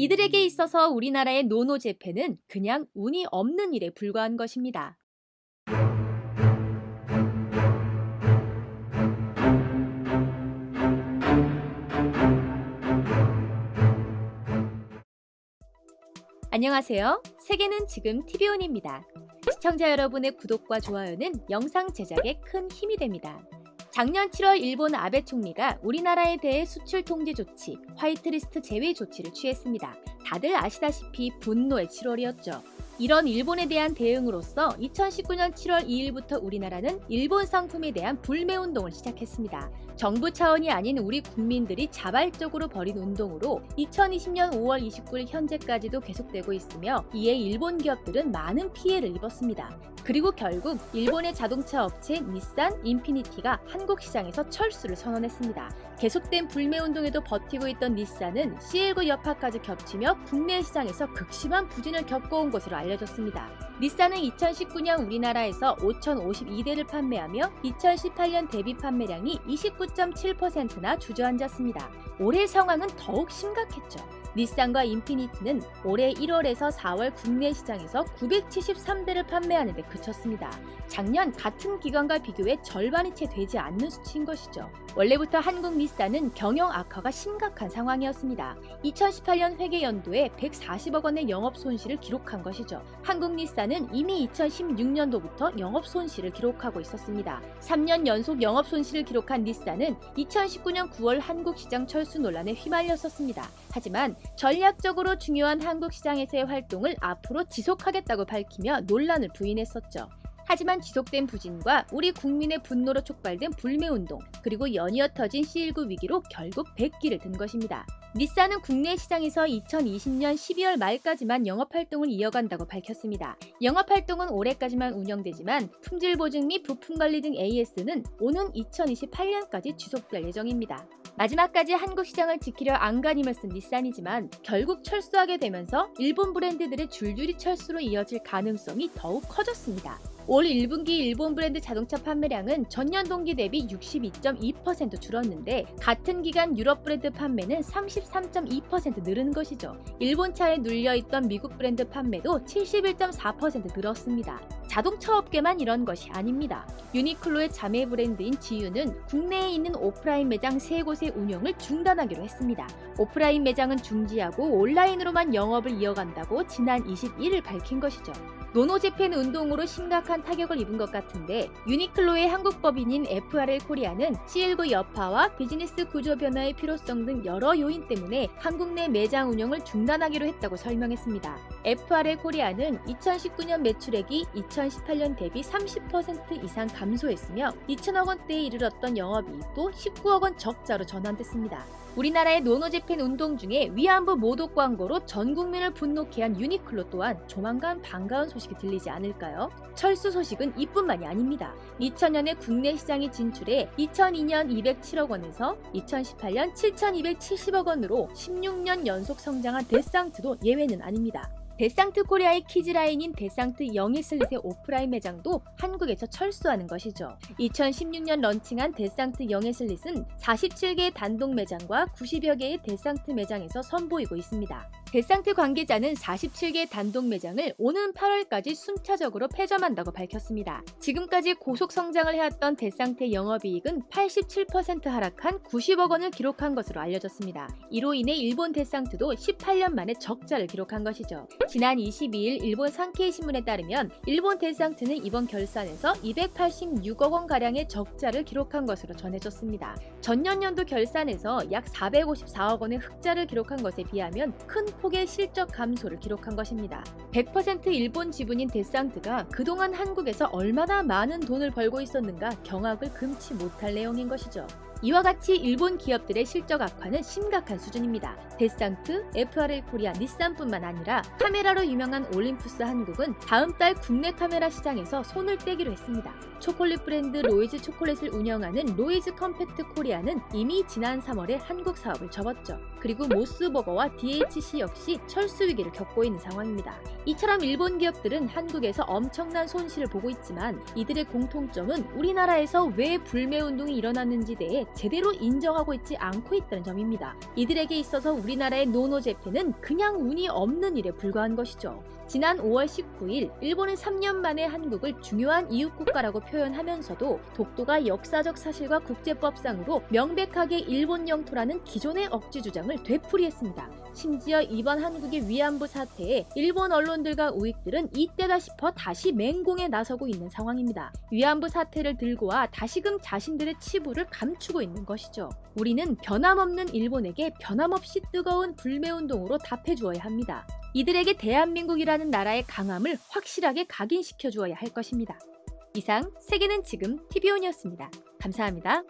이들에게 있어서 우리나라의 노노제패는 그냥 운이 없는 일에 불과한 것입니다. 안녕하세요. 세계는 지금 TV온입니다. 시청자 여러분의 구독과 좋아요는 영상 제작에 큰 힘이 됩니다. 작년 7월 일본 아베 총리가 우리나라에 대해 수출 통제 조치, 화이트리스트 제외 조치를 취했습니다. 다들 아시다시피 분노의 7월이었죠. 이런 일본에 대한 대응으로서 2019년 7월 2일부터 우리나라는 일본 상품에 대한 불매운동을 시작했습니다. 정부 차원이 아닌 우리 국민들이 자발적으로 벌인 운동으로 2020년 5월 29일 현재까지도 계속되고 있으며 이에 일본 기업들은 많은 피해를 입었습니다. 그리고 결국 일본의 자동차 업체 닛산, 인피니티가 한국 시장에서 철수를 선언했습니다. 계속된 불매운동에도 버티고 있던 닛산은 C19 여파까지 겹치며 국내 시장에서 극심한 부진을 겪어온 것으로 알려졌습니다. 닛산은 2019년 우리나라에서 5,052대를 판매하며 2018년 대비 판매량이 29.7%나 주저앉았습니다. 올해 상황은 더욱 심각했죠. 닛산과 인피니티는 올해 1월에서 4월 국내 시장에서 973대를 판매하는 데 그쳤습니다. 작년 같은 기간과 비교해 절반이 채 되지 않는 수치인 것이죠. 원래부터 한국 닛산은 경영 악화가 심각한 상황이었습니다. 2018년 회계 연도에 140억 원의 영업 손실을 기록한 것이죠. 한국 닛산은 이미 2016년도부터 영업 손실을 기록하고 있었습니다. 3년 연속 영업 손실을 기록한 닛산은 2019년 9월 한국 시장 철수 논란에 휘말렸었습니다. 하지만 전략적으로 중요한 한국 시장에서의 활동을 앞으로 지속하겠다고 밝히며 논란을 부인했었죠. 하지만 지속된 부진과 우리 국민의 분노로 촉발된 불매운동, 그리고 연이어 터진 C19 위기로 결국 백기를 든 것입니다. 닛산은 국내 시장에서 2020년 12월 말까지만 영업활동을 이어간다고 밝혔습니다. 영업활동은 올해까지만 운영되지만 품질 보증 및 부품 관리 등 AS는 오는 2028년까지 지속될 예정입니다. 마지막까지 한국 시장을 지키려 안간힘을 쓴 닛산이지만 결국 철수하게 되면서 일본 브랜드들의 줄줄이 철수로 이어질 가능성이 더욱 커졌습니다. 올 1분기 일본 브랜드 자동차 판매량은 전년 동기 대비 62.2% 줄었는데 같은 기간 유럽 브랜드 판매는 33.2% 늘은 것이죠. 일본 차에 눌려있던 미국 브랜드 판매도 71.4% 늘었습니다. 자동차 업계만 이런 것이 아닙니다. 유니클로의 자매 브랜드인 지유는 국내에 있는 오프라인 매장 3곳의 운영을 중단하기로 했습니다. 오프라인 매장은 중지하고 온라인으로만 영업을 이어간다고 지난 21일 밝힌 것이죠. 노노제팬 운동으로 심각한 타격을 입은 것 같은데 유니클로의 한국 법인인 FRL 코리아는 C19 여파와 비즈니스 구조 변화의 필요성 등 여러 요인 때문에 한국 내 매장 운영을 중단하기로 했다고 설명했습니다. FRL 코리아는 2019년 매출액이 2018년 대비 30% 이상 감소했으며 2천억 원대에 이르렀던 영업이익도 19억 원 적자로 전환됐습니다. 우리나라의 노노제팬 운동 중에 위안부 모독 광고로 전 국민을 분노케 한 유니클로 또한 조만간 반가운 소식이 들리지 않을까요? 철수 소식은 이뿐만이 아닙니다. 2000년에 국내 시장에 진출해 2002년 207억 원에서 2018년 7270억 원으로 16년 연속 성장한 데상트도 예외는 아닙니다. 데상트 코리아의 키즈라인인 데상트 영예슬릿의 오프라인 매장도 한국에서 철수하는 것이죠. 2016년 런칭한 데상트 영예슬릿은 47개의 단독 매장과 90여 개의 데상트 매장에서 선보이고 있습니다. 데상트 관계자는 47개의 단독 매장을 오는 8월까지 순차적으로 폐점한다고 밝혔습니다. 지금까지 고속 성장을 해왔던 데상트의 영업이익은 87% 하락한 90억 원을 기록한 것으로 알려졌습니다. 이로 인해 일본 데상트도 18년 만에 적자를 기록한 것이죠. 지난 22일 일본 산케이 신문에 따르면 일본 데상트는 이번 결산에서 286억 원가량의 적자를 기록한 것으로 전해졌습니다. 전년 연도 결산에서 약 454억 원의 흑자를 기록한 것에 비하면 큰 폭의 실적 감소를 기록한 것입니다. 100% 일본 지분인 데상트가 그동안 한국에서 얼마나 많은 돈을 벌고 있었는가 경악을 금치 못할 내용인 것이죠. 이와 같이 일본 기업들의 실적 악화는 심각한 수준입니다. 데상트, FRL 코리아, 닛산뿐만 아니라 카메라로 유명한 올림푸스 한국은 다음 달 국내 카메라 시장에서 손을 떼기로 했습니다. 초콜릿 브랜드 로이즈 초콜릿을 운영하는 로이즈 컴팩트 코리아는 이미 지난 3월에 한국 사업을 접었죠. 그리고 모스버거와 DHC 역시 철수 위기를 겪고 있는 상황입니다. 이처럼 일본 기업들은 한국에서 엄청난 손실을 보고 있지만 이들의 공통점은 우리나라에서 왜 불매운동이 일어났는지 대해 제대로 인정하고 있지 않고 있다는 점입니다. 이들에게 있어서 우리나라의 노노제패는 그냥 운이 없는 일에 불과한 것이죠. 지난 5월 19일 일본은 3년 만에 한국을 중요한 이웃국가라고 표현하면서도 독도가 역사적 사실과 국제법상으로 명백하게 일본 영토라는 기존의 억지 주장을 되풀이했습니다. 심지어 이번 한국의 위안부 사태에 일본 언론들과 우익들은 이때다 싶어 다시 맹공에 나서고 있는 상황입니다. 위안부 사태를 들고와 다시금 자신들의 치부를 감추고 있는 것이죠. 우리는 변함없는 일본에게 변함없이 뜨거운 불매운동으로 답해주어야 합니다. 이들에게 대한민국이라는 나라의 강함을 확실하게 각인시켜 주어야 할 것입니다. 이상 세계는 지금 TV온이었습니다. 감사합니다.